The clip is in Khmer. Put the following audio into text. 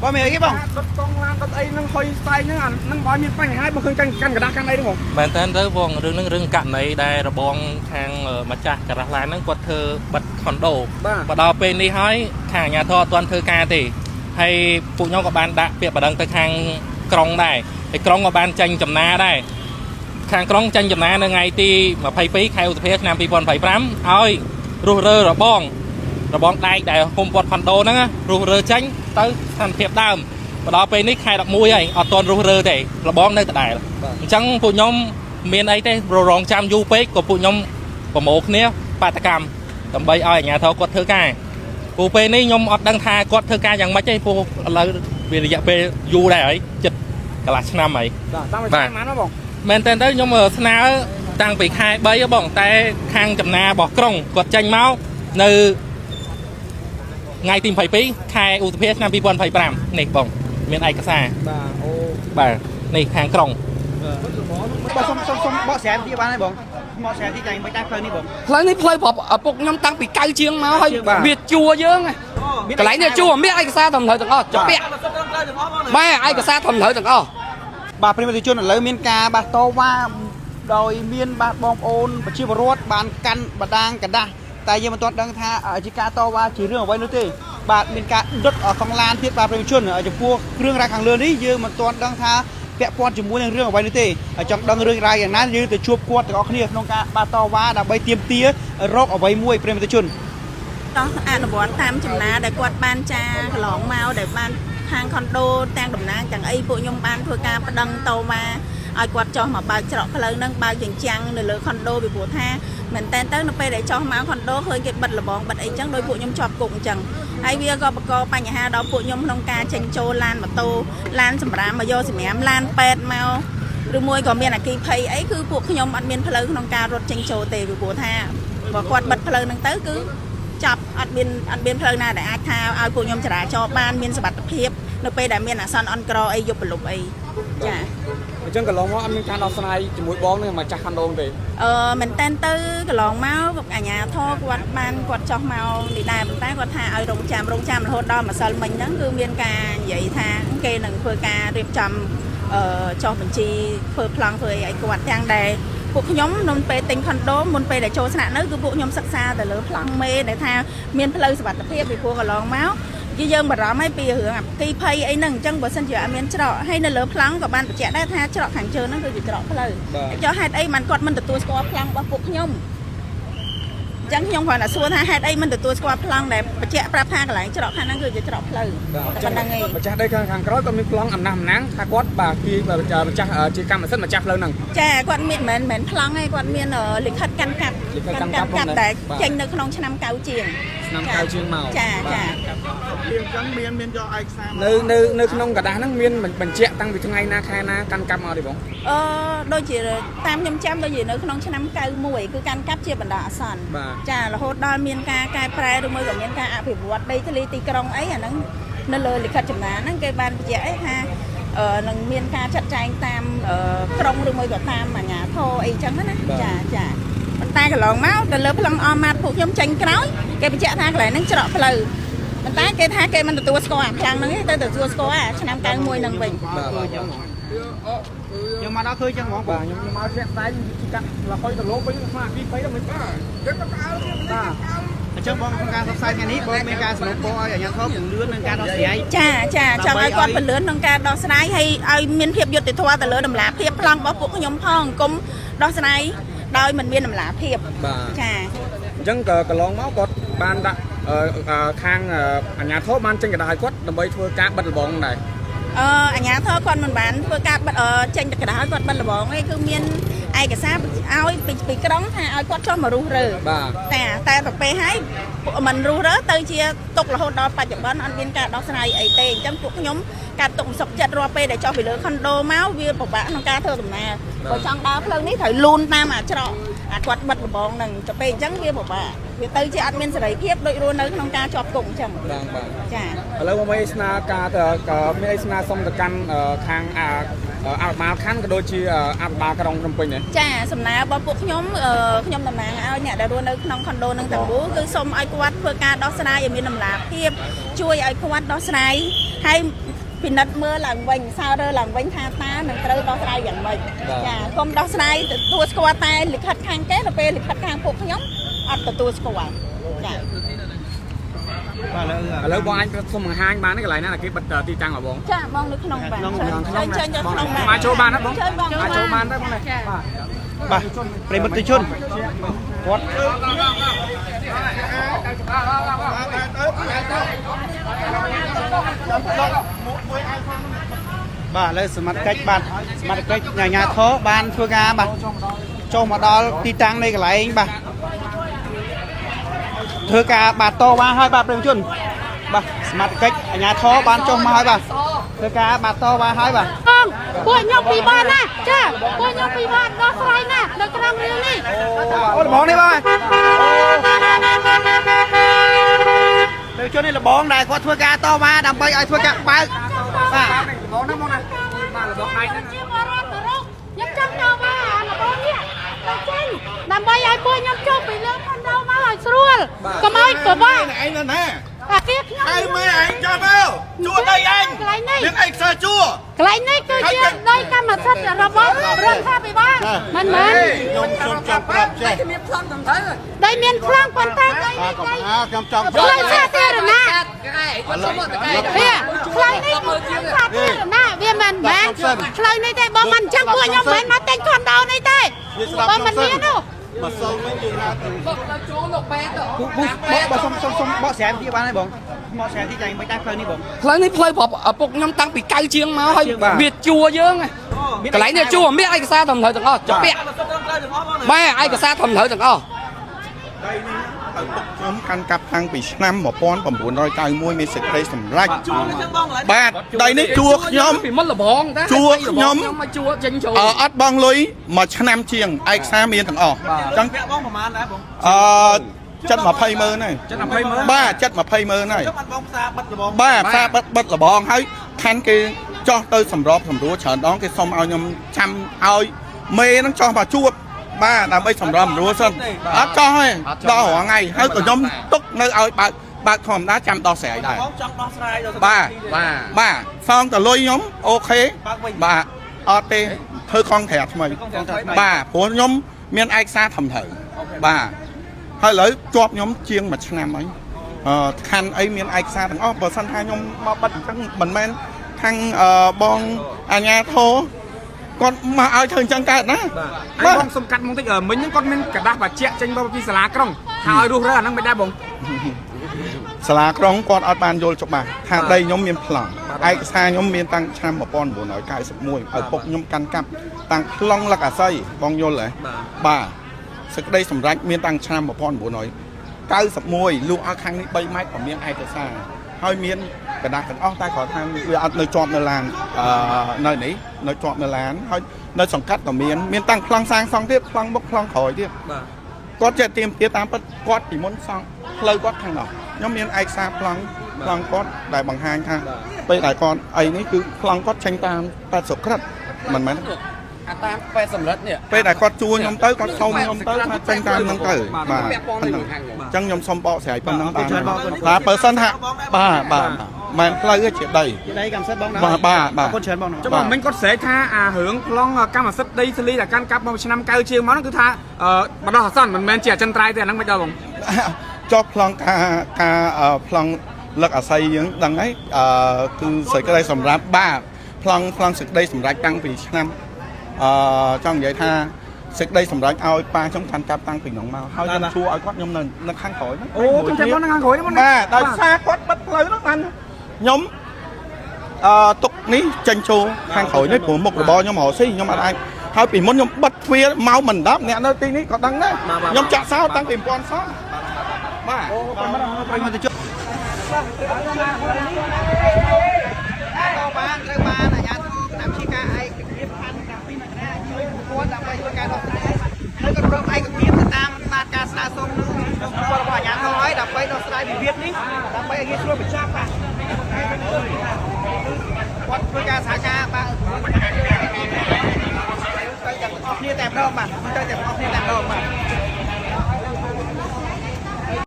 บ่มีcái bông con lan con ấy nó hơi tay nó bao nhiêu phanh hai bông khơi canh cả đá canh đây đúng không bạn tên tới vòng rừng cạn này đây là bong hàng mặt trà cả đá lái nó quật thơ bật hòn đồ và đào bên đi hỏi hàng nhà thọ toàn thơ ca thì hay phụ nhau của bạn đã việc và đăng tới hàng krong này thì krong của bạn tranh chầm na đây hàng krong tranh chầm na ngày ti mà pay phí khai UTP Nam Pi Pon phải bám ơi rùa rơ rồi bong đây để hôm quật hòn đồ nữa rùa rơ tránh tới thành thiệp đam và đó bên nick khai đọc mũi ấy ở toàn rùa rơ để là bong nơi tại chẳng phụ nhóm miền ấy thế rồi rong trăm du pếch của phụ nhóm của một nia ba ta cam tầm bay ở nhà thầu quật thơ ca phụ bên này nhóm ở đăng tha quật thơ ca chẳng mấy cái phụ là vì dạ về du đây ấy chật cả là năm ấy và men tên tới nhóm ở sna đang bị khai bấy ở bỏng tay khang chầm na bỏ krong quật tranh máu nơi ngày tìm phải phí khai UTP Nam Pi Pon phải bám này bỏng miền ai cả xa bà này khang krong bỏ xe đi bán này bông bỏ xe đi chạy mấy tay phơi đi bông lấy ní phơi bọc ở bụng nhóm tăng bị cay chiêng máu hay biệt chua dướng này cái lấy này chua biết ai cả xa thầm thời từng chó bẹ ba ai cả xa thầm thời từng bà prima thị trường lấy miên ca bà to qua đòi miên bà bom ôn bà chia bà ruột bàn căn bà đang cả đa tại vì mà toàn đang tha ở chỉ ca to qua chỉ riêng ở vậy nữa thì bà miên ca đất ở Phong Lan thiết bà prima thị trường ở trong pua riêng ra hàng lươn đi nhưng mà toàn đang tha vẽ quan chỉ muốn riêng ở vậy nữa thì ở trong đang riêng raอย่างนั้นnhư từ chuột quạt có kia nông ca bà to qua đã bay tiêm tía róc ở vậy muôi prima thị trường đó anh bọn tam chấm ná để quạt ban cha lỏng mau để ban hàng condo tăng đồng nang chẳng ấy bộ nhung ban thôi ca đăng tàu mà ai quạt cho mà bao chợ phải lớn nâng bao chừng chăng để lỡ condo bị bộ tha mình tên tới nóไปđể cho máu condo hơi cái bật là bọn bật ấy chẳng đôi bộ nhung chọp cùng chẳng ai bia có ba nhà ha đó bộ nhung nông ca tranh châu lan mà tô lan sầm rám mà vô sầm em lan pet mau rồi môi còn bên là kỳ pay ấy cứ bộ nhung ăn miên phải lớn nông ca rốt tranh châu tề bị bộ tha và quạt bật phải lớn nâng tới cứ chập ăn biên phơi na để ai thao ai phụ nhom trả cho ban miên sập bát thiệp nóไปได้miên là son on cro ai dục lục aiจ้ะចឹងកន្លងមកអត់មានការដោះស្រាយជាមួយបងនឹងមកចាស់ខណ្ឌងទេមែនតែនទៅកន្លងមកអាញាធរគាត់បានគាត់ចោះមកនេះដែរប៉ុន្តែគាត់ថាឲ្យរងចាំរហូតដល់ម្សិលមិញហ្នឹងគឺមានការនិយាយថាគេនឹងធ្វើការរៀបចំចោះបញ្ជីធ្វើប្លង់ធ្វើអីគាត់ទាំងដែរពួកខ្ញុំមុនពេលទិញខុនដូមុនពេលដែលចូលស្នាក់នៅគឺពួកខ្ញុំសិក្សាទៅលើប្លង់មេដែលថាមានផ្លូវសុវត្ថិភាពពីព្រោះកន្លងមកយើងបារម្ភឲ្យពីរឿងអាគីភ័យអីហ្នឹងអញ្ចឹងបើសិនជាអត់មានច្រកហើយនៅលើប្លង់ក៏បានបញ្ជាក់ដែរថាច្រកខាងជើងហ្នឹងគឺជាច្រកផ្លូវចុះហេតុអីបានគាត់មិនទទួលស្គាល់ប្លង់របស់ពួកខ្ញុំអញ្ចឹងខ្ញុំគាត់ថាសួរថាហេតុអីមិនទទួលស្គាល់ប្លង់ដែលបញ្ជាក់ប្រាប់ថាកន្លែងច្រកខាងហ្នឹងគឺជាច្រកផ្លូវតែប៉ុណ្្នឹងឯងម្ចាស់ដីខាងក្រោយក៏មានប្លង់អំណះអំណាងថាគាត់បាទពីម្ចាស់ជាកម្មសិទ្ធិម្ចាស់ផ្លូវហ្នឹងចាគាត់មានមិនមែនប្លង់ទេគាត់មានលិខិតកាន់កាប់ដែលចេញនៅក្នុងឆ្នាំ9ជាងឆ្នាំ9ជាងមកចារៀងចឹងមានយកឯកសារនៅក្នុងกระดาษហ្នឹងមានបញ្ជាក់តាំងពីថ្ងៃណាខែណាកាន់កាប់មកទេបងដូចជាតាមខ្ញុំចាំដូចជានៅក្នុងឆ្នាំ91គឺកាន់កាប់ជាបណ្ដោះអាសន្នចារហូតដល់មានការកែប្រែឬមួយក៏មានការអភិវឌ្ឍដីធ្លីទីក្រុងអីអាហ្នឹងនៅលើលិខិតចំណានហ្នឹងគេបានបញ្ជាក់អីថានឹងមានការចាត់ចែងតាមក្រុងឬមួយក៏តាមអាជ្ញាធរអីចឹងណាចាប៉ុន្តែកន្លងមកទៅលើប្លង់អមម៉ាត់ពួកខ្ញុំចេញក្រោយគេបញ្ជាក់ថាកន្លែងហ្នឹងច្រកផ្លូវប៉ុន្តែគេថាគេមិនទទួលស្គាល់អាផ្លាំងហ្នឹងទេទៅទទួលស្គាល់អាឆ្នាំ91ហ្នឹងវិញខ្ញុំមកដល់ឃើញចឹងហ្មងបាទខ្ញុំមកធាក់ស្ដែងកាត់រហូតទៅលោកវិញខ្លាចពី3ដល់មិនបាទចឹងទៅអើបាទអញ្ចឹងបងក្នុងការផ្សព្វផ្សាយថ្ងៃនេះបងមានការសំណូមពរឲ្យអាជ្ញាធរពង្រឿននឹងការដោះស្រាយចាចង់ឲ្យគាត់ពង្រឿនក្នុងការដោះស្រាយហើយឲ្យមានភាពយុត្តិធម៌ទៅលើតម្លាភាពប្លង់របស់ពួកខ្ញុំផងកុំដោះស្រាយដោយមិនមានតម្លាភាពចាអញ្ចឹងក៏កន្លងមកគាត់បានដាក់ខាងអាជ្ញាធរបានចេញកណ្ដាលឲ្យគាត់ដើម្បីធ្វើការបិទលបងដែរអាជ្ញាធរគាត់មិនបានធ្វើការបិទចេញកណ្ដាលឲ្យគាត់បិទលបងឯងគឺមានឯកសារឲ្យពីក្រុងថាឲ្យគាត់ចុះមករុះរើតែទៅពេលហើយមិនរុះរើទៅជាទុករហូតដល់បច្ចុប្បន្នអត់មានការដោះស្រាយអីទេអញ្ចឹងពួកខ្ញុំការទុកសុខចិត្តរាល់ពេលដែលចុះពីលើខុនដូមកវាពិបាកក្នុងការធ្វើដំណើរបើចង់ដើរផ្លូវនេះត្រូវលូនតាមអាច្រកគាត់បិទលបងហ្នឹងទៅពេលអញ្ចឹងវាពិបាកវាទៅជាអត់មានសេរីភាពដូចរស់នៅក្នុងការជាប់គុកអញ្ចឹងចាឥឡូវមកស្នើការក៏មានស្នើសុំទៅកាន់ខាង អាប់បាលខណ្ឌក៏ដូចជាអាប់បាលក្រុងភ្នំពេញដែរចាសំណើរបស់ពួកខ្ញុំខ្ញុំតំណាងឲ្យអ្នកដែលរស់នៅក្នុងខុនដូនឹងទាំងមូលគឺសូមឲ្យគាត់ធ្វើការដោះស្រាយឲ្យមានតម្លាភាពជួយឲ្យគាត់ដោះស្រាយហើយពិនិត្យមើលឡើងវិញសើរើឡើងវិញថាតើនឹងត្រូវដោះស្រាយយ៉ាងម៉េចចាកុំដោះស្រាយទទួលស្គាល់តែលិខិតខាងគេទៅពេលលិខិតខាងពួកខ្ញុំអត់ទទួលស្គាល់ចាឥឡូវបងអាចសុំបង្ហាញបានកន្លែងណាគេបិទទីតាំងរបស់បងចាបងនៅក្នុងបានចេញទៅក្នុងបានមកចូលបានណាបងមកចូលបានទេបងបាទប្រិមត្តជនគាត់បាទឥឡូវសមត្ថកិច្ចបាទសមត្ថកិច្ចអាជ្ញាធរបានធ្វើការបាទចូលមកដល់ទីតាំងនៃកន្លែងបាទធ្វើការបាទតវ៉ាឲ្យបាទប្រិមត្តជនបាទសមត្ថកិច្ចអាជ្ញាធរបានចុះមកឲ្យបាទធ្វើការបាទតវ៉ាឲ្យបាទពួកខ្ញុំពីបានណាចាពួកខ្ញុំពីបានដោះស្រាយណានៅក្នុងរឿងនេះអូលបងនេះបងនៅជននេះលបងដែលគាត់ធ្វើការតវ៉ាដើម្បីឲ្យធ្វើការបើកបាទលបងណាបងណាបាទលបងដៃហ្នឹងជាបរិបទរកខ្ញុំចង់តវ៉ាអាលបងនេះទៅចេញដើម្បីឲ្យពួកខ្ញុំចុះពីលើខុនដូមកឲ្យស្រួលកុំឲ្យពិបាកឯងនៅណាអាគេខ្ញុំហើយមើលឯងចាំមើលជួដីឯងមានឯកសារជួកន្លែងនេះគឺជាដីកម្មសិទ្ធិរបស់រដ្ឋាភិបាលមិនមែនខ្ញុំសូមចាប់ប្រាប់ចេះដីមានប្លង់ប៉ុន្តែដីនេះដីខ្ញុំចង់ផ្លូវសាធារណៈវាផ្លូវនេះគឺសាធារណៈវាមិនមែនផ្លូវនេះទេបងមិនអញ្ចឹងពួកខ្ញុំមិនមកតែងខុនដោនេះទេបងមិនមាននោះមកសូវវិញយើងហៅទៅបើសុំបកស្រាយទីបានហើយបងបកស្រាយទីយ៉ាងមិនដែរផ្លូវនេះបងផ្លូវនេះផ្លូវប្រពុកខ្ញុំតាំងពីកៅជាងមកហើយវាជួយើងកន្លែងនេះជួមានឯកសារត្រឹមត្រូវទាំងអស់ចាពាក់បែឯកសារត្រឹមត្រូវទាំងអស់ខ្ញុំកាន់កាប់តាំងពីឆ្នាំ1991មានសេចក្តីសម្រេចបាទដីនេះជួខ្ញុំពីមុនលបងតាជួខ្ញុំមកជួចេញចូលអត់បងលុយមួយឆ្នាំជាងឯកសារមានទាំងអស់អញ្ចឹងបងប្រហែលដែរបងចិត្ត20ម៉ឺនហើយចិត្ត20ម៉ឺនបាទចិត្ត20ម៉ឺនហើយខ្ញុំអត់បងផ្សារបិទលបងបាទផ្សារបិទលបងហើយខានគេចោះទៅសម្របសម្រួលច្រើនដងគេសុំឲ្យខ្ញុំចាំឲ្យមេនឹងចោះមកជួបបាទដើម្បីសម្របសម្រួលសិនអត់ចោះទេដល់រងថ្ងៃហើយក៏ខ្ញុំទុកនៅឲ្យបើកធម្មតាចាំដោះស្រាយដែរបងចង់ដោះស្រាយបាទសងតលុយខ្ញុំអូខេបាទអត់ទេធ្វើខុងក្រាថ្មីបាទព្រោះខ្ញុំមានឯកសារត្រឹមត្រូវបាទហើយឥឡូវជាប់ខ្ញុំជាង1ឆ្នាំហើយខណ្ឌអីមានឯកសារទាំងអស់បើសិនថាខ្ញុំមកបិទអញ្ចឹងមិនមែនខាងបងអាជ្ញាធរគាត់មកឲ្យធ្វើអញ្ចឹងកើតណាបាទបងសុំកាត់មកតិចមិញហ្នឹងគាត់មានកដាស់បច្ចៈចេញមកពីសាលាក្រុងថាឲ្យរស់រើអាហ្នឹងមិនដែរបងសាលាក្រុងគាត់អត់បានយល់ច្បាស់ថាដីខ្ញុំមានប្លង់ឯកសារខ្ញុំមានតាំងឆ្នាំ1991ឲ្យពុកខ្ញុំកាន់កាប់តាំងប្លង់លឹកអាស័យបងយល់ហ៎បាទសេចក្តីសម្រេចមានតាំងឆ្នាំ1991លោកឲ្យខាងនេះ3ម៉ែត្រក៏មានឯកសារហើយមានកដាស់ទាំងអស់តែគាត់ថាវាអត់នៅជាប់នៅឡាននៅនេះនៅជាប់នៅឡានហើយនៅសង្កាត់ក៏មានតាំងប្លង់សាងសង់ទៀតប្លង់មុខប្លង់ក្រោយទៀតបាទគាត់ចេះទៀមទាតាមពិតគាត់ពីមុនសង់ផ្លូវគាត់ខាងនោះខ្ញុំមានឯកសារប្លង់គាត់ដែលបង្ហាញថាពេលដែលគាត់អីនេះគឺប្លង់គាត់ចេញតាម80ក្រិតមិនមែនអាតាម80រិតនេះពេលដែលគាត់ជួខ្ញុំទៅគាត់សុំខ្ញុំទៅថាចេញតាមហ្នឹងទៅបាទអញ្ចឹងខ្ញុំសុំបកស្រាយប៉ុណ្ណឹងបាទបើសិនថាបាទមិនផ្លូវជាដីកម្មសិទ្ធិបងណាបាទគាត់ច្រើនបងណាចុះបងមិញគាត់ស្រែកថាអារឿងប្លង់កម្មសិទ្ធិដីធ្លីដែលកាន់កាប់មកឆ្នាំ9ជាងមកហ្នឹងគឺថាបដោះអាសន្នមិនមែនជាអចិន្ត្រៃយ៍ទេអាហ្នឹងមិនដល់បងចុះប្លង់ការប្លង់លឹកអាស័យយើងដឹងហើយគឺសេចក្តីសម្រាប់បាទប្លង់សេចក្តីសម្រាប់តាំងពីឆ្នាំចង់និយាយថាសេចក្តីសម្រេចឲ្យប៉ាខ្ញុំកាន់កាប់តាំងពីនោះមកហើយខ្ញុំជួឲ្យគាត់ខ្ញុំនៅខាងក្រោយហ្នឹងអូខ្ញុំចាំបងនៅខាងក្រោយហ្នឹងបាទដោយសារគាត់បិទផ្លូវហ្នឹងបានខ្ញុំទុកនេះចេញចូលខាងក្រោយនេះព្រោះមុខរបរខ្ញុំរកស៊ីខ្ញុំអត់អាចហើយពីមុនខ្ញុំបិទទ្វារមកមិន10អ្នកនៅទីនេះក៏ដឹងដែរខ្ញុំចាក់សោតាំងពី1000សោបាទប្រិមត្តជនបានត្រូវបានអាជ្ញាធរតាមជាការឯកភាពខណ្ឌ12មកណាជួយគាត់ដើម្បីធ្វើការដោះស្រាយហើយក៏ប្រមឯកភាពទៅតាមការស្នើសុំរបស់អាជ្ញាធរឲ្យដើម្បីដោះស្រាយវិវាទនេះដើម្បីឲ្យងាយស្រួលបញ្ចប់បាទ គាត់ធ្វើការសហការបាទទៅទាំងអស់គ្នាតែម្ដងបាទទៅទាំងអស់គ្នាតែម្ដងបាទ